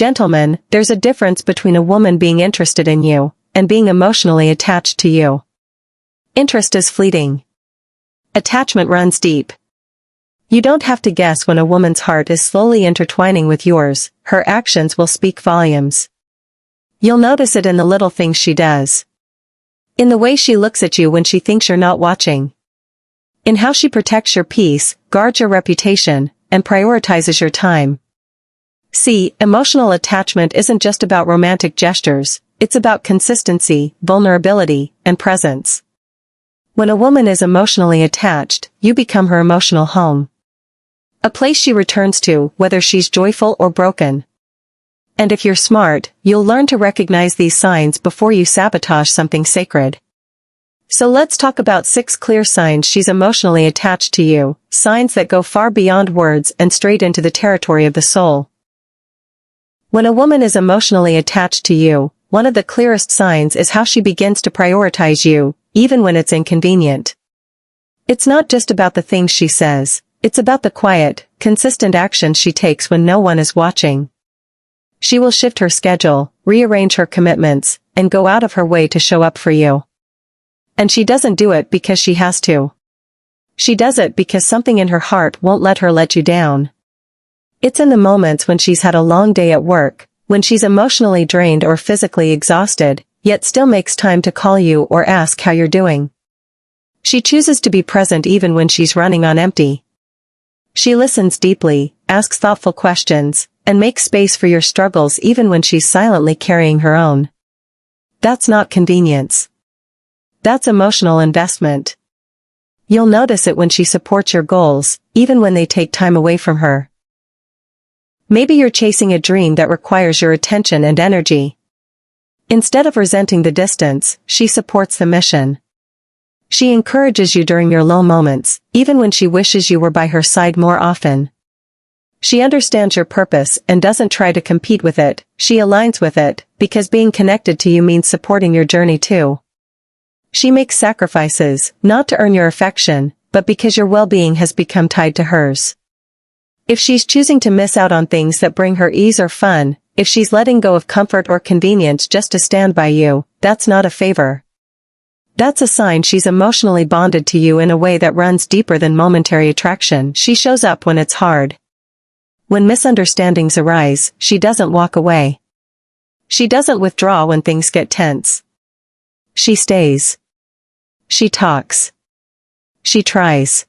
Gentlemen, there's a difference between a woman being interested in you and being emotionally attached to you. Interest is fleeting. Attachment runs deep. You don't have to guess when a woman's heart is slowly intertwining with yours, her actions will speak volumes. You'll notice it in the little things she does. In the way she looks at you when she thinks you're not watching. In how she protects your peace, guards your reputation, and prioritizes your time. See, emotional attachment isn't just about romantic gestures, it's about consistency, vulnerability, and presence. When a woman is emotionally attached, you become her emotional home. A place she returns to, whether she's joyful or broken. And if you're smart, you'll learn to recognize these signs before you sabotage something sacred. So let's talk about 6 clear signs she's emotionally attached to you, signs that go far beyond words and straight into the territory of the soul. When a woman is emotionally attached to you, one of the clearest signs is how she begins to prioritize you, even when it's inconvenient. It's not just about the things she says, it's about the quiet, consistent actions she takes when no one is watching. She will shift her schedule, rearrange her commitments, and go out of her way to show up for you. And she doesn't do it because she has to. She does it because something in her heart won't let her let you down. It's in the moments when she's had a long day at work, when she's emotionally drained or physically exhausted, yet still makes time to call you or ask how you're doing. She chooses to be present even when she's running on empty. She listens deeply, asks thoughtful questions, and makes space for your struggles even when she's silently carrying her own. That's not convenience. That's emotional investment. You'll notice it when she supports your goals, even when they take time away from her. Maybe you're chasing a dream that requires your attention and energy. Instead of resenting the distance, she supports the mission. She encourages you during your low moments, even when she wishes you were by her side more often. She understands your purpose and doesn't try to compete with it, she aligns with it, because being connected to you means supporting your journey too. She makes sacrifices, not to earn your affection, but because your well-being has become tied to hers. If she's choosing to miss out on things that bring her ease or fun, if she's letting go of comfort or convenience just to stand by you, that's not a favor. That's a sign she's emotionally bonded to you in a way that runs deeper than momentary attraction. She shows up when it's hard. When misunderstandings arise, she doesn't walk away. She doesn't withdraw when things get tense. She stays. She talks. She tries.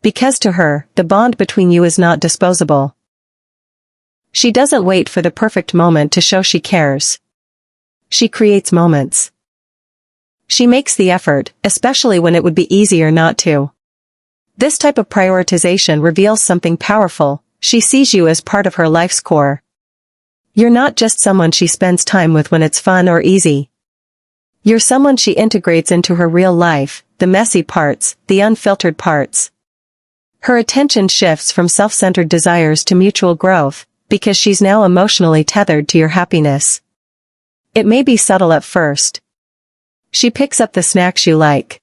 Because to her, the bond between you is not disposable. She doesn't wait for the perfect moment to show she cares. She creates moments. She makes the effort, especially when it would be easier not to. This type of prioritization reveals something powerful. She sees you as part of her life's core. You're not just someone she spends time with when it's fun or easy. You're someone she integrates into her real life, the messy parts, the unfiltered parts. Her attention shifts from self-centered desires to mutual growth, because she's now emotionally tethered to your happiness. It may be subtle at first. She picks up the snacks you like.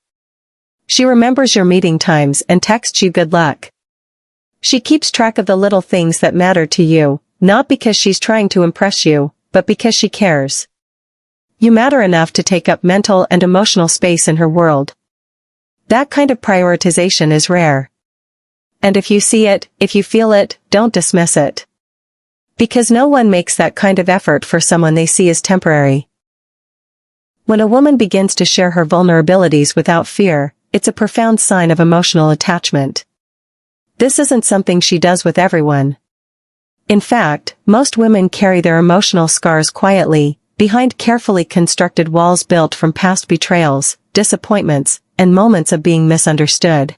She remembers your meeting times and texts you good luck. She keeps track of the little things that matter to you, not because she's trying to impress you, but because she cares. You matter enough to take up mental and emotional space in her world. That kind of prioritization is rare. And if you see it, if you feel it, don't dismiss it. Because no one makes that kind of effort for someone they see as temporary. When a woman begins to share her vulnerabilities without fear, it's a profound sign of emotional attachment. This isn't something she does with everyone. In fact, most women carry their emotional scars quietly, behind carefully constructed walls built from past betrayals, disappointments, and moments of being misunderstood.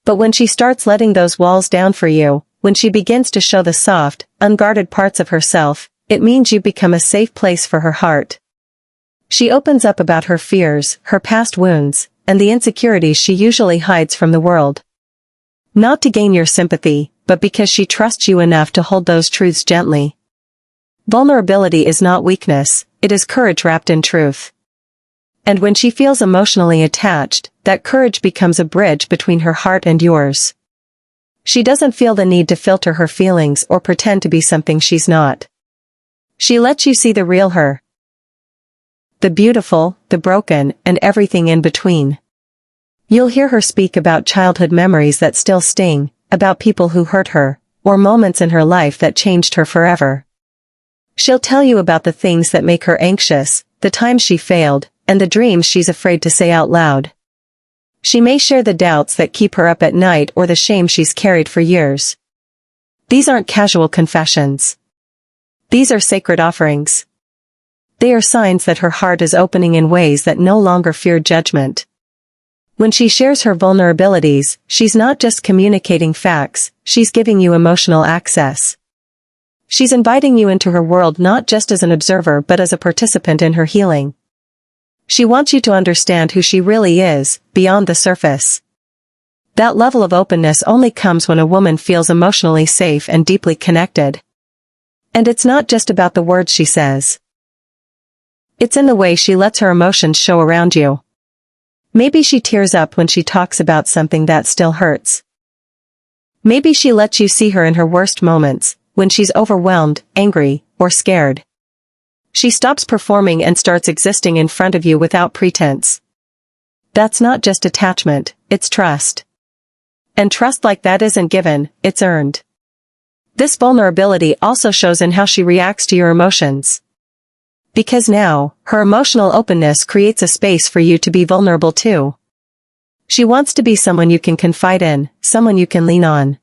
But when she starts letting those walls down for you, when she begins to show the soft, unguarded parts of herself, it means you become a safe place for her heart. She opens up about her fears, her past wounds, and the insecurities she usually hides from the world. Not to gain your sympathy, but because she trusts you enough to hold those truths gently. Vulnerability is not weakness, it is courage wrapped in truth. And when she feels emotionally attached, that courage becomes a bridge between her heart and yours. She doesn't feel the need to filter her feelings or pretend to be something she's not. She lets you see the real her. The beautiful, the broken, and everything in between. You'll hear her speak about childhood memories that still sting, about people who hurt her, or moments in her life that changed her forever. She'll tell you about the things that make her anxious, the times she failed, and the dreams she's afraid to say out loud. She may share the doubts that keep her up at night or the shame she's carried for years. These aren't casual confessions. These are sacred offerings. They are signs that her heart is opening in ways that no longer fear judgment. When she shares her vulnerabilities, she's not just communicating facts, she's giving you emotional access. She's inviting you into her world not just as an observer but as a participant in her healing. She wants you to understand who she really is, beyond the surface. That level of openness only comes when a woman feels emotionally safe and deeply connected. And it's not just about the words she says. It's in the way she lets her emotions show around you. Maybe she tears up when she talks about something that still hurts. Maybe she lets you see her in her worst moments, when she's overwhelmed, angry, or scared. She stops performing and starts existing in front of you without pretense. That's not just attachment, it's trust. And trust like that isn't given, it's earned. This vulnerability also shows in how she reacts to your emotions. Because now, her emotional openness creates a space for you to be vulnerable too. She wants to be someone you can confide in, someone you can lean on.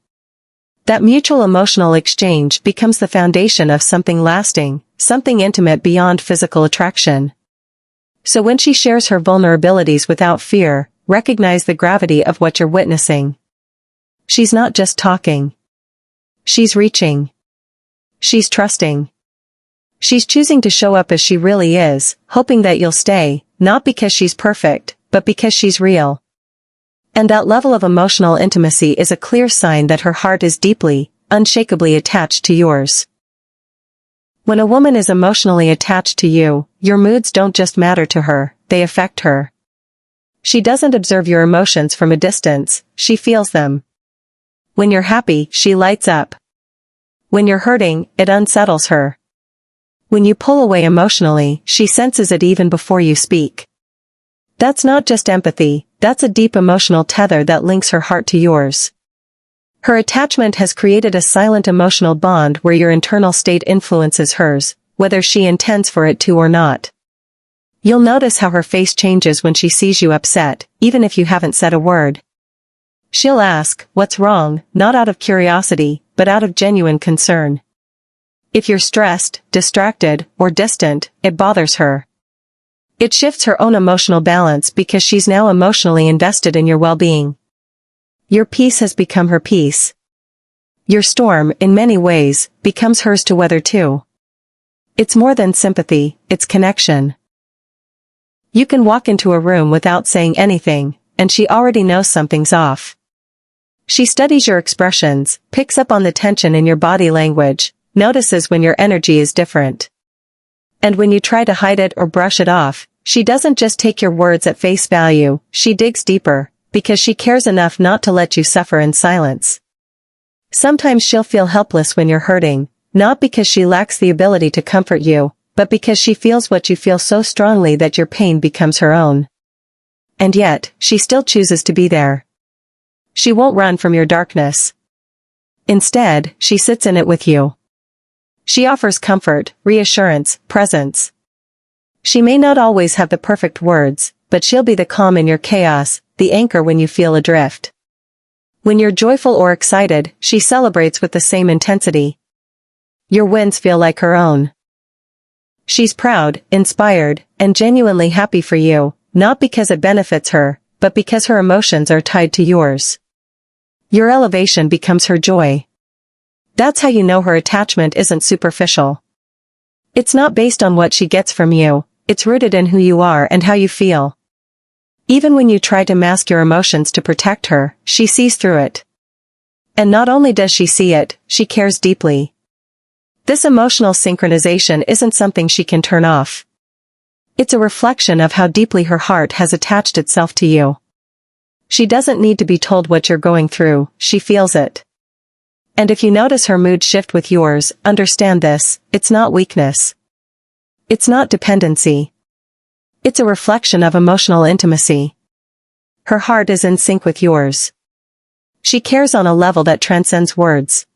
That mutual emotional exchange becomes the foundation of something lasting, something intimate beyond physical attraction. So when she shares her vulnerabilities without fear, recognize the gravity of what you're witnessing. She's not just talking. She's reaching. She's trusting. She's choosing to show up as she really is, hoping that you'll stay, not because she's perfect, but because she's real. And that level of emotional intimacy is a clear sign that her heart is deeply, unshakably attached to yours. When a woman is emotionally attached to you, your moods don't just matter to her, they affect her. She doesn't observe your emotions from a distance, she feels them. When you're happy, she lights up. When you're hurting, it unsettles her. When you pull away emotionally, she senses it even before you speak. That's not just empathy, that's a deep emotional tether that links her heart to yours. Her attachment has created a silent emotional bond where your internal state influences hers, whether she intends for it to or not. You'll notice how her face changes when she sees you upset, even if you haven't said a word. She'll ask, "What's wrong?" not out of curiosity, but out of genuine concern. If you're stressed, distracted, or distant, it bothers her. It shifts her own emotional balance because she's now emotionally invested in your well-being. Your peace has become her peace. Your storm, in many ways, becomes hers to weather too. It's more than sympathy, it's connection. You can walk into a room without saying anything, and she already knows something's off. She studies your expressions, picks up on the tension in your body language, notices when your energy is different. And when you try to hide it or brush it off, she doesn't just take your words at face value, she digs deeper, because she cares enough not to let you suffer in silence. Sometimes she'll feel helpless when you're hurting, not because she lacks the ability to comfort you, but because she feels what you feel so strongly that your pain becomes her own. And yet, she still chooses to be there. She won't run from your darkness. Instead, she sits in it with you. She offers comfort, reassurance, presence. She may not always have the perfect words, but she'll be the calm in your chaos, the anchor when you feel adrift. When you're joyful or excited, she celebrates with the same intensity. Your wins feel like her own. She's proud, inspired, and genuinely happy for you, not because it benefits her, but because her emotions are tied to yours. Your elevation becomes her joy. That's how you know her attachment isn't superficial. It's not based on what she gets from you, it's rooted in who you are and how you feel. Even when you try to mask your emotions to protect her, she sees through it. And not only does she see it, she cares deeply. This emotional synchronization isn't something she can turn off. It's a reflection of how deeply her heart has attached itself to you. She doesn't need to be told what you're going through, she feels it. And if you notice her mood shift with yours, understand this: it's not weakness. It's not dependency. It's a reflection of emotional intimacy. Her heart is in sync with yours. She cares on a level that transcends words.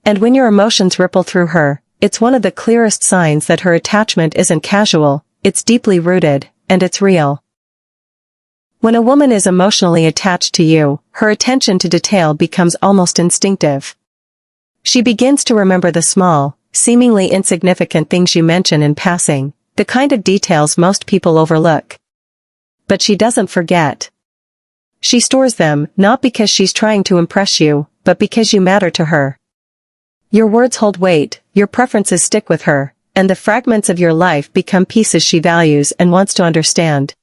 And when your emotions ripple through her, it's one of the clearest signs that her attachment isn't casual, it's deeply rooted, and it's real. When a woman is emotionally attached to you, her attention to detail becomes almost instinctive. She begins to remember the small, seemingly insignificant things you mention in passing, the kind of details most people overlook. But she doesn't forget. She stores them, not because she's trying to impress you, but because you matter to her. Your words hold weight, your preferences stick with her, and the fragments of your life become pieces she values and wants to understand.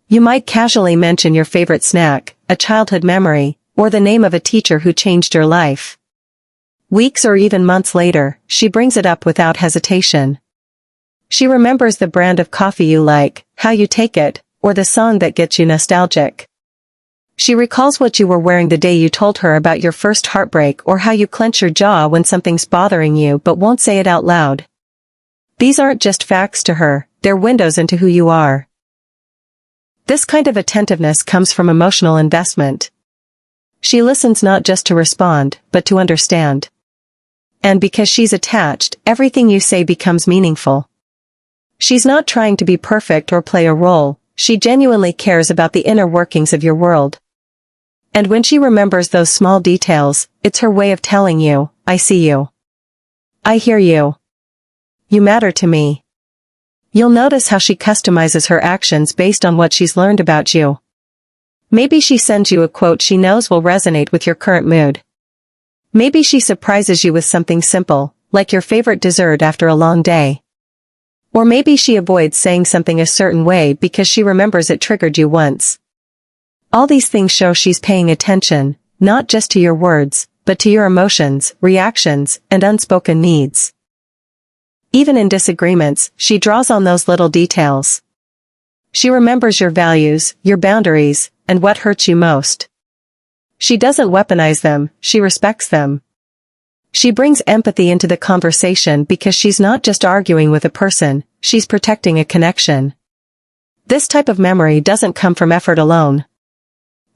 You might casually mention your favorite snack, a childhood memory, or the name of a teacher who changed your life. Weeks or even months later, she brings it up without hesitation. She remembers the brand of coffee you like, how you take it, or the song that gets you nostalgic. She recalls what you were wearing the day you told her about your first heartbreak, or how you clench your jaw when something's bothering you but won't say it out loud. These aren't just facts to her, they're windows into who you are. This kind of attentiveness comes from emotional investment. She listens not just to respond, but to understand. And because she's attached, everything you say becomes meaningful. She's not trying to be perfect or play a role, she genuinely cares about the inner workings of your world. And when she remembers those small details, it's her way of telling you, I see you. I hear you. You matter to me. You'll notice how she customizes her actions based on what she's learned about you. Maybe she sends you a quote she knows will resonate with your current mood. Maybe she surprises you with something simple, like your favorite dessert after a long day. Or maybe she avoids saying something a certain way because she remembers it triggered you once. All these things show she's paying attention, not just to your words, but to your emotions, reactions, and unspoken needs. Even in disagreements, she draws on those little details. She remembers your values, your boundaries, and what hurts you most. She doesn't weaponize them, she respects them. She brings empathy into the conversation because she's not just arguing with a person, she's protecting a connection. This type of memory doesn't come from effort alone.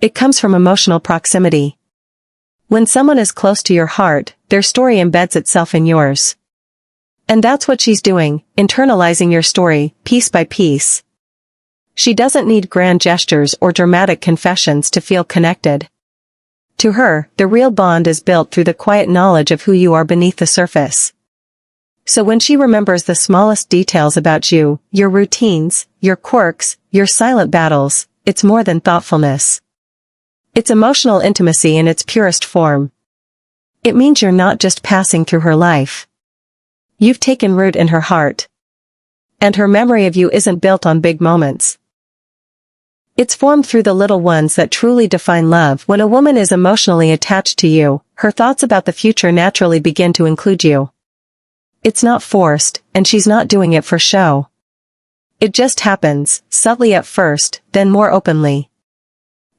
It comes from emotional proximity. When someone is close to your heart, their story embeds itself in yours. And that's what she's doing, internalizing your story, piece by piece. She doesn't need grand gestures or dramatic confessions to feel connected. To her, the real bond is built through the quiet knowledge of who you are beneath the surface. So when she remembers the smallest details about you, your routines, your quirks, your silent battles, it's more than thoughtfulness. It's emotional intimacy in its purest form. It means you're not just passing through her life. You've taken root in her heart. And her memory of you isn't built on big moments. It's formed through the little ones that truly define love. When a woman is emotionally attached to you, her thoughts about the future naturally begin to include you. It's not forced, and she's not doing it for show. It just happens, subtly at first, then more openly.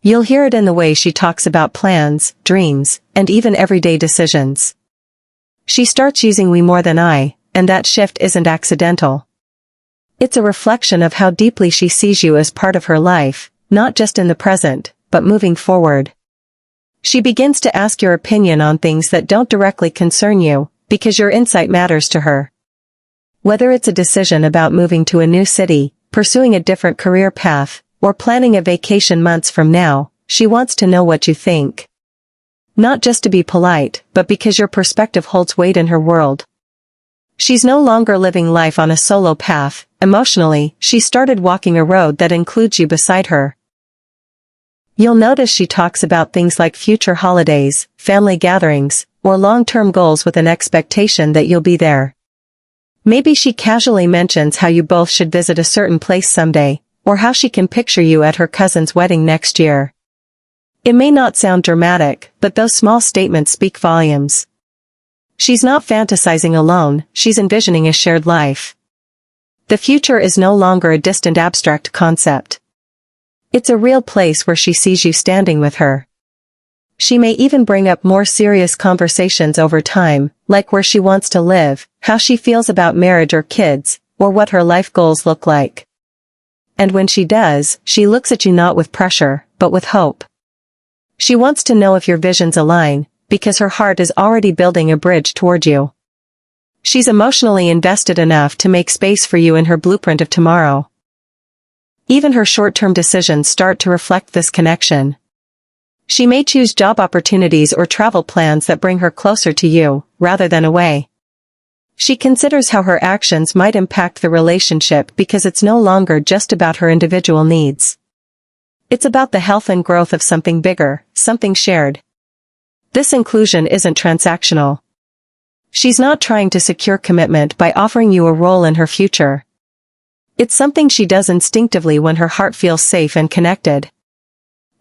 You'll hear it in the way she talks about plans, dreams, and even everyday decisions. She starts using we more than I, and that shift isn't accidental. It's a reflection of how deeply she sees you as part of her life, not just in the present, but moving forward. She begins to ask your opinion on things that don't directly concern you, because your insight matters to her. Whether it's a decision about moving to a new city, pursuing a different career path, or planning a vacation months from now, she wants to know what you think. Not just to be polite, but because your perspective holds weight in her world. She's no longer living life on a solo path. Emotionally, she started walking a road that includes you beside her. You'll notice she talks about things like future holidays, family gatherings, or long-term goals with an expectation that you'll be there. Maybe she casually mentions how you both should visit a certain place someday, or how she can picture you at her cousin's wedding next year. It may not sound dramatic, but those small statements speak volumes. She's not fantasizing alone, she's envisioning a shared life. The future is no longer a distant abstract concept. It's a real place where she sees you standing with her. She may even bring up more serious conversations over time, like where she wants to live, how she feels about marriage or kids, or what her life goals look like. And when she does, she looks at you not with pressure, but with hope. She wants to know if your visions align, because her heart is already building a bridge toward you. She's emotionally invested enough to make space for you in her blueprint of tomorrow. Even her short-term decisions start to reflect this connection. She may choose job opportunities or travel plans that bring her closer to you, rather than away. She considers how her actions might impact the relationship because it's no longer just about her individual needs. It's about the health and growth of something bigger, something shared. This inclusion isn't transactional. She's not trying to secure commitment by offering you a role in her future. It's something she does instinctively when her heart feels safe and connected.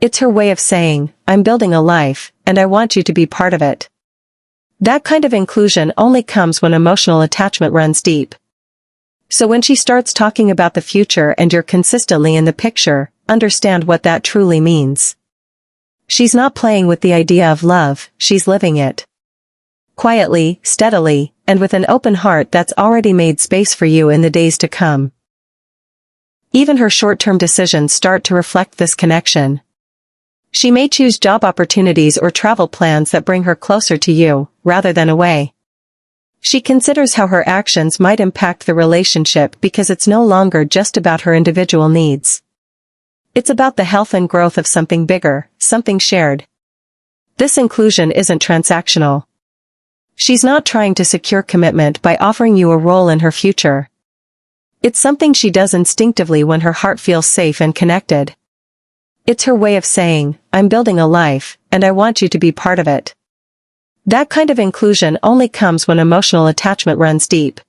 It's her way of saying, I'm building a life, and I want you to be part of it. That kind of inclusion only comes when emotional attachment runs deep. So when she starts talking about the future and you're consistently in the picture, understand what that truly means. She's not playing with the idea of love, she's living it. Quietly, steadily, and with an open heart that's already made space for you in the days to come. Even her short-term decisions start to reflect this connection. She may choose job opportunities or travel plans that bring her closer to you, rather than away. She considers how her actions might impact the relationship because it's no longer just about her individual needs. It's about the health and growth of something bigger, something shared. This inclusion isn't transactional. She's not trying to secure commitment by offering you a role in her future. It's something she does instinctively when her heart feels safe and connected. It's her way of saying, I'm building a life, and I want you to be part of it. That kind of inclusion only comes when emotional attachment runs deep.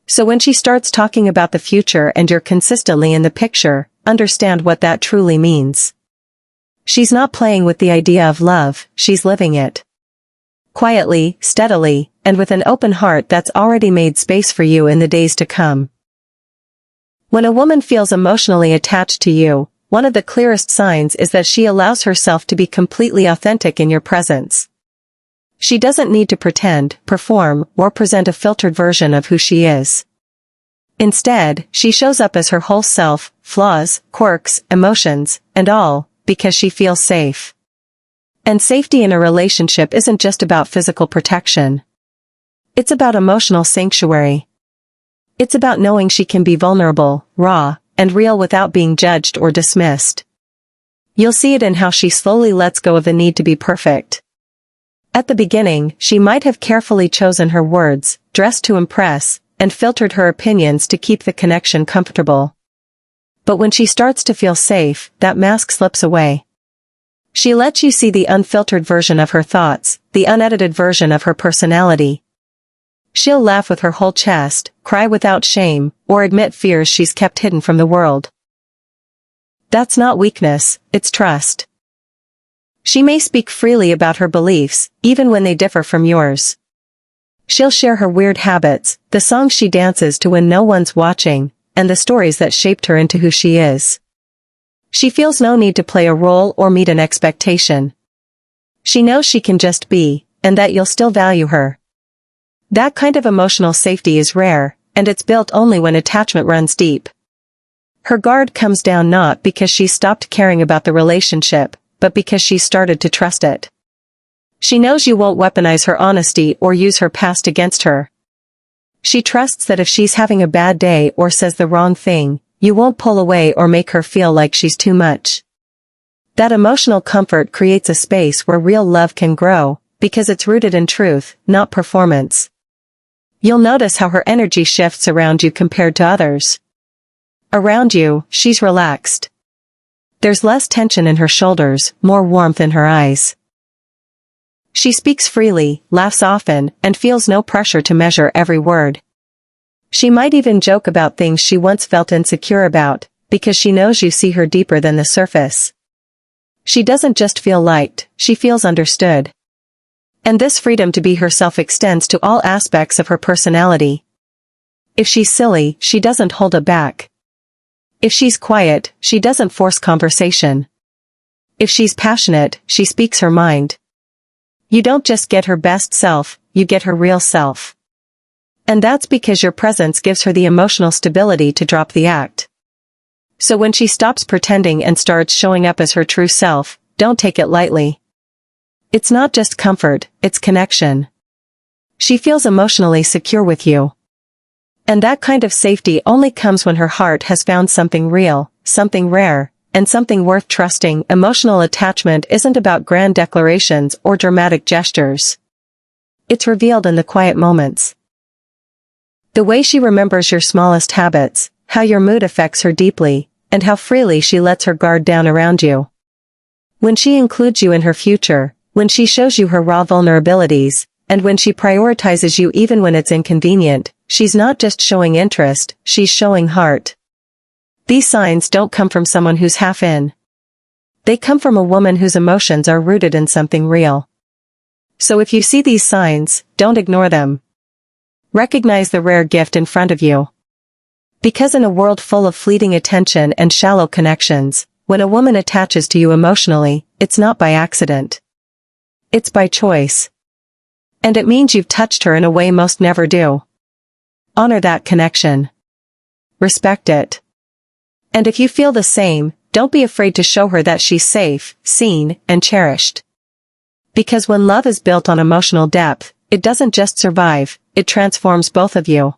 So when she starts talking about the future and you're consistently in the picture, understand what that truly means. She's not playing with the idea of love, she's living it. Quietly, steadily, and with an open heart that's already made space for you in the days to come. When a woman feels emotionally attached to you, one of the clearest signs is that she allows herself to be completely authentic in your presence. She doesn't need to pretend, perform, or present a filtered version of who she is. Instead, she shows up as her whole self, flaws, quirks, emotions, and all, because she feels safe. And safety in a relationship isn't just about physical protection. It's about emotional sanctuary. It's about knowing she can be vulnerable, raw, and real without being judged or dismissed. You'll see it in how she slowly lets go of the need to be perfect. At the beginning, she might have carefully chosen her words, dressed to impress, and filtered her opinions to keep the connection comfortable. But when she starts to feel safe, that mask slips away. She lets you see the unfiltered version of her thoughts, the unedited version of her personality. She'll laugh with her whole chest, cry without shame, or admit fears she's kept hidden from the world. That's not weakness, it's trust. She may speak freely about her beliefs, even when they differ from yours. She'll share her weird habits, the songs she dances to when no one's watching, and the stories that shaped her into who she is. She feels no need to play a role or meet an expectation. She knows she can just be, and that you'll still value her. That kind of emotional safety is rare, and it's built only when attachment runs deep. Her guard comes down not because she's stopped caring about the relationship, but because she's started to trust it. She knows you won't weaponize her honesty or use her past against her. She trusts that if she's having a bad day or says the wrong thing, you won't pull away or make her feel like she's too much. That emotional comfort creates a space where real love can grow, because it's rooted in truth, not performance. You'll notice how her energy shifts around you compared to others. Around you, she's relaxed. There's less tension in her shoulders, more warmth in her eyes. She speaks freely, laughs often, and feels no pressure to measure every word. She might even joke about things she once felt insecure about, because she knows you see her deeper than the surface. She doesn't just feel liked, she feels understood. And this freedom to be herself extends to all aspects of her personality. If she's silly, she doesn't hold it back. If she's quiet, she doesn't force conversation. If she's passionate, she speaks her mind. You don't just get her best self, you get her real self. And that's because your presence gives her the emotional stability to drop the act. So when she stops pretending and starts showing up as her true self, don't take it lightly. It's not just comfort, it's connection. She feels emotionally secure with you. And that kind of safety only comes when her heart has found something real, something rare, and something worth trusting. Emotional attachment isn't about grand declarations or dramatic gestures. It's revealed in the quiet moments. The way she remembers your smallest habits, how your mood affects her deeply, and how freely she lets her guard down around you. When she includes you in her future, when she shows you her raw vulnerabilities, and when she prioritizes you even when it's inconvenient, she's not just showing interest, she's showing heart. These signs don't come from someone who's half in. They come from a woman whose emotions are rooted in something real. So if you see these signs, don't ignore them. Recognize the rare gift in front of you. Because in a world full of fleeting attention and shallow connections, when a woman attaches to you emotionally, it's not by accident. It's by choice. And it means you've touched her in a way most never do. Honor that connection. Respect it. And if you feel the same, don't be afraid to show her that she's safe, seen, and cherished. Because when love is built on emotional depth, it doesn't just survive, it transforms both of you.